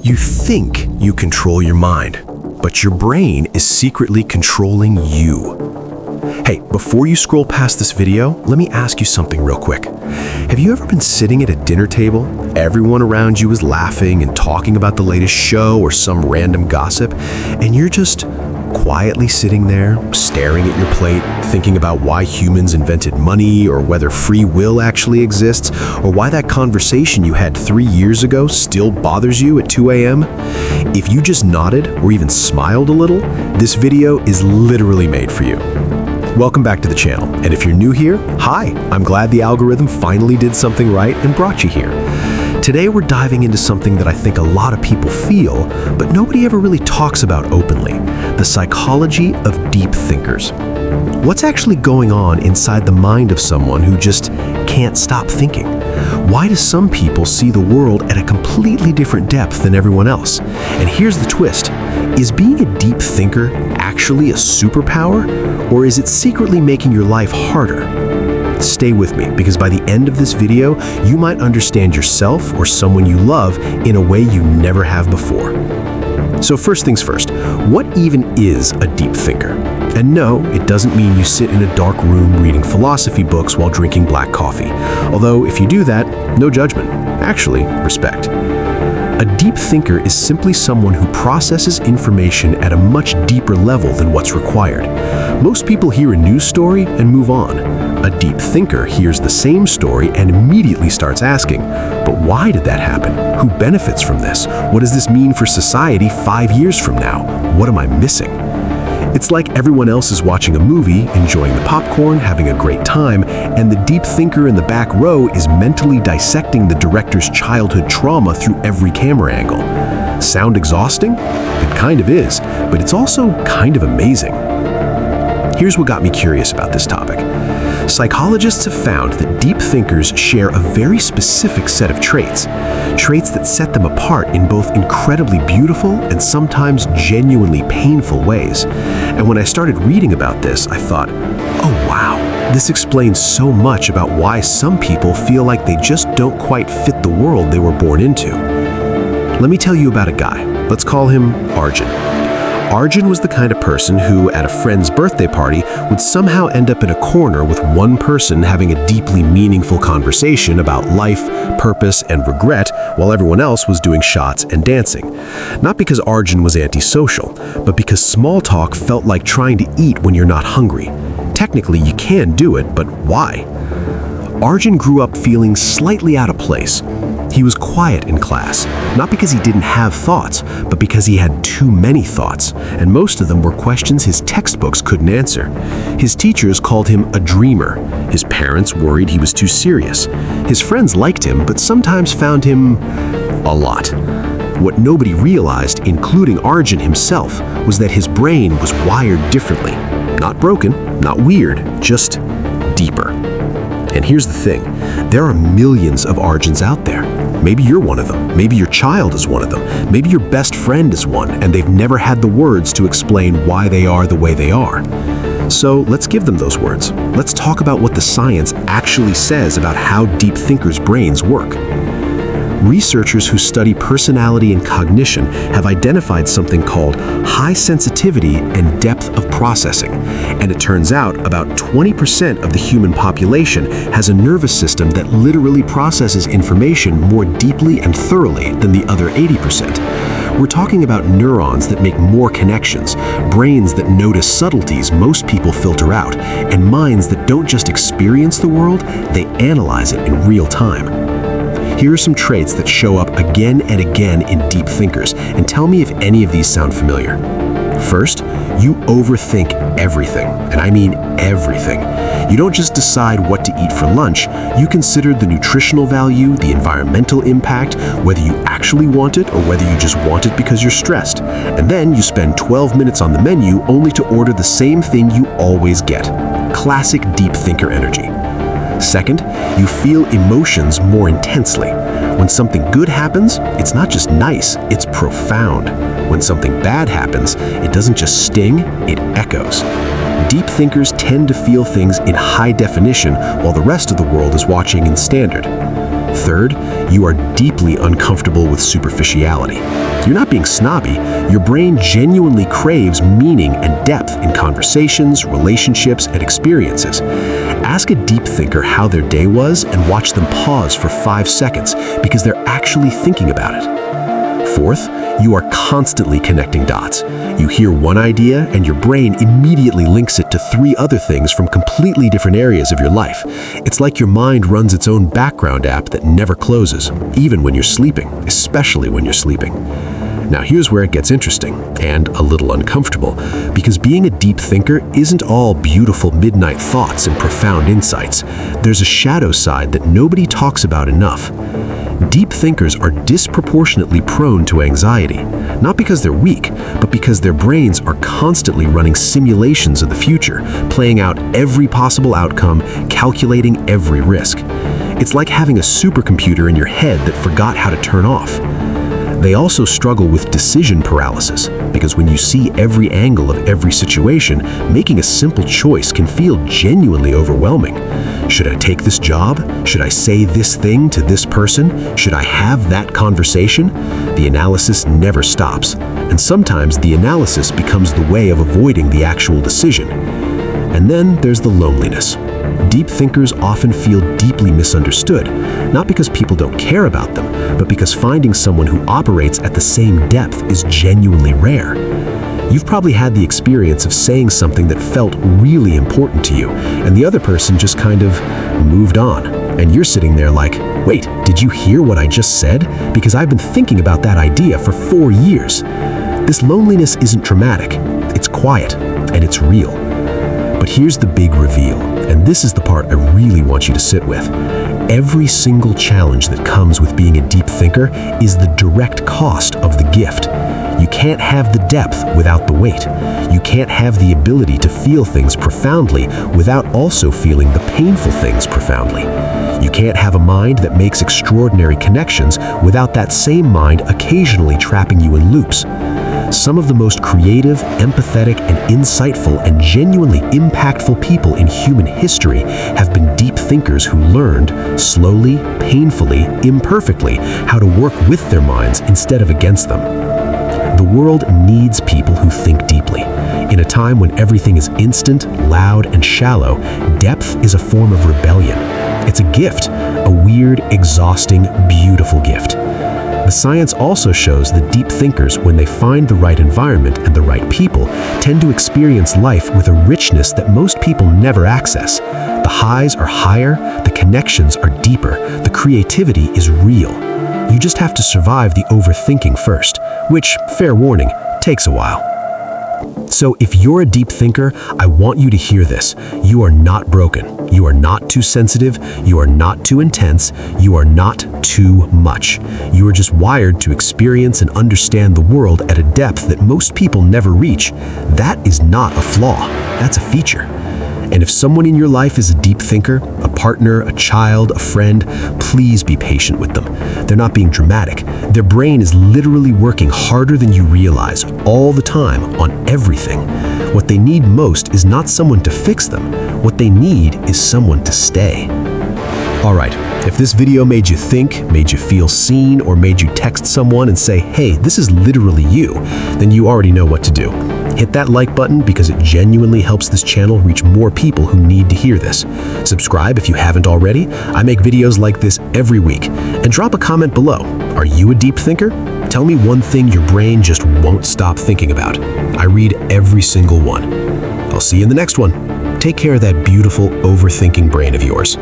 You think you control your mind, but your brain is secretly controlling you. Hey, before you scroll past this video, let me ask you something real quick. Have you ever been sitting at a dinner table? Everyone around you is laughing and talking about the latest show or some random gossip, and you're just quietly sitting there, staring at your plate, thinking about why humans invented money, or whether free will actually exists, or why that conversation you had 3 years ago still bothers you at 2 a.m.? If you just nodded or even smiled a little, this video is literally made for you. Welcome back to the channel, and if you're new here, hi, I'm glad the algorithm finally did something right and brought you here. Today we're diving into something that I think a lot of people feel, but nobody ever really talks about openly: the psychology of deep thinkers. What's actually going on inside the mind of someone who just can't stop thinking? Why do some people see the world at a completely different depth than everyone else? And here's the twist: is being a deep thinker actually a superpower, or is it secretly making your life harder? Stay with me, because by the end of this video, you might understand yourself or someone you love in a way you never have before. So first things first, what even is a deep thinker? And no, it doesn't mean you sit in a dark room reading philosophy books while drinking black coffee. Although if you do that, no judgment. Actually, respect. A deep thinker is simply someone who processes information at a much deeper level than what's required. Most people hear a news story and move on. A deep thinker hears the same story and immediately starts asking, but why did that happen? Who benefits from this? What does this mean for society 5 years from now? What am I missing? It's like everyone else is watching a movie, enjoying the popcorn, having a great time, and the deep thinker in the back row is mentally dissecting the director's childhood trauma through every camera angle. Sound exhausting? It kind of is, but it's also kind of amazing. Here's what got me curious about this topic. Psychologists have found that deep thinkers share a very specific set of traits that set them apart in both incredibly beautiful and sometimes genuinely painful ways. And when I started reading about this, I thought, oh wow, this explains so much about why some people feel like they just don't quite fit the world they were born into. Let me tell you about a guy. Let's call him Arjun. Arjun was the kind of person who, at a friend's birthday party, would somehow end up in a corner with one person having a deeply meaningful conversation about life, purpose, and regret, while everyone else was doing shots and dancing. Not because Arjun was antisocial, but because small talk felt like trying to eat when you're not hungry. Technically, you can do it, but why? Arjun grew up feeling slightly out of place. He was quiet in class, not because he didn't have thoughts, but because he had too many thoughts, and most of them were questions his textbooks couldn't answer. His teachers called him a dreamer. His parents worried he was too serious. His friends liked him, but sometimes found him a lot. What nobody realized, including Arjun himself, was that his brain was wired differently. Not broken, not weird, just deeper. And here's the thing, there are millions of Arjuns out there. Maybe you're one of them. Maybe your child is one of them. Maybe your best friend is one, and they've never had the words to explain why they are the way they are. So let's give them those words. Let's talk about what the science actually says about how deep thinkers' brains work. Researchers who study personality and cognition have identified something called high sensitivity and depth of processing. And it turns out about 20% of the human population has a nervous system that literally processes information more deeply and thoroughly than the other 80%. We're talking about neurons that make more connections, brains that notice subtleties most people filter out, and minds that don't just experience the world, they analyze it in real time. Here are some traits that show up again and again in deep thinkers, and tell me if any of these sound familiar. First, you overthink everything, and I mean everything. You don't just decide what to eat for lunch, you consider the nutritional value, the environmental impact, whether you actually want it or whether you just want it because you're stressed. And then you spend 12 minutes on the menu only to order the same thing you always get. Classic deep thinker energy. Second, you feel emotions more intensely. When something good happens, it's not just nice, it's profound. When something bad happens, it doesn't just sting, it echoes. Deep thinkers tend to feel things in high definition while the rest of the world is watching in standard. Third, you are deeply uncomfortable with superficiality. You're not being snobby. Your brain genuinely craves meaning and depth in conversations, relationships, and experiences. Ask a deep thinker how their day was and watch them pause for 5 seconds because they're actually thinking about it. Fourth, you are constantly connecting dots. You hear one idea and your brain immediately links it to 3 other things from completely different areas of your life. It's like your mind runs its own background app that never closes, even when you're sleeping, especially when you're sleeping. Now here's where it gets interesting and a little uncomfortable, because being a deep thinker isn't all beautiful midnight thoughts and profound insights. There's a shadow side that nobody talks about enough. Deep thinkers are disproportionately prone to anxiety, not because they're weak, but because their brains are constantly running simulations of the future, playing out every possible outcome, calculating every risk. It's like having a supercomputer in your head that forgot how to turn off. They also struggle with decision paralysis, because when you see every angle of every situation, making a simple choice can feel genuinely overwhelming. Should I take this job? Should I say this thing to this person? Should I have that conversation? The analysis never stops, and sometimes the analysis becomes the way of avoiding the actual decision. And then there's the loneliness. Deep thinkers often feel deeply misunderstood, not because people don't care about them, but because finding someone who operates at the same depth is genuinely rare. You've probably had the experience of saying something that felt really important to you, and the other person just kind of moved on. And you're sitting there like, wait, did you hear what I just said? Because I've been thinking about that idea for 4 years. This loneliness isn't dramatic, it's quiet, and it's real. But here's the big reveal, and this is the part I really want you to sit with. Every single challenge that comes with being a deep thinker is the direct cost of the gift. You can't have the depth without the weight. You can't have the ability to feel things profoundly without also feeling the painful things profoundly. You can't have a mind that makes extraordinary connections without that same mind occasionally trapping you in loops. Some of the most creative, empathetic, and insightful and genuinely impactful people in human history have been deep thinkers who learned, slowly, painfully, imperfectly, how to work with their minds instead of against them. The world needs people who think deeply. In a time when everything is instant, loud, and shallow, depth is a form of rebellion. It's a gift, a weird, exhausting, beautiful gift. The science also shows that deep thinkers, when they find the right environment and the right people, tend to experience life with a richness that most people never access. The highs are higher, the connections are deeper, the creativity is real. You just have to survive the overthinking first, which, fair warning, takes a while. So if you're a deep thinker, I want you to hear this. You are not broken. You are not too sensitive. You are not too intense. You are not too much. You are just wired to experience and understand the world at a depth that most people never reach. That is not a flaw. That's a feature. And if someone in your life is a deep thinker, a partner, a child, a friend, please be patient with them. They're not being dramatic. Their brain is literally working harder than you realize all the time on everything. What they need most is not someone to fix them. What they need is someone to stay. All right, if this video made you think, made you feel seen, or made you text someone and say, hey, this is literally you, then you already know what to do. Hit that like button because it genuinely helps this channel reach more people who need to hear this. Subscribe if you haven't already. I make videos like this every week. And drop a comment below. Are you a deep thinker? Tell me one thing your brain just won't stop thinking about. I read every single one. I'll see you in the next one. Take care of that beautiful, overthinking brain of yours.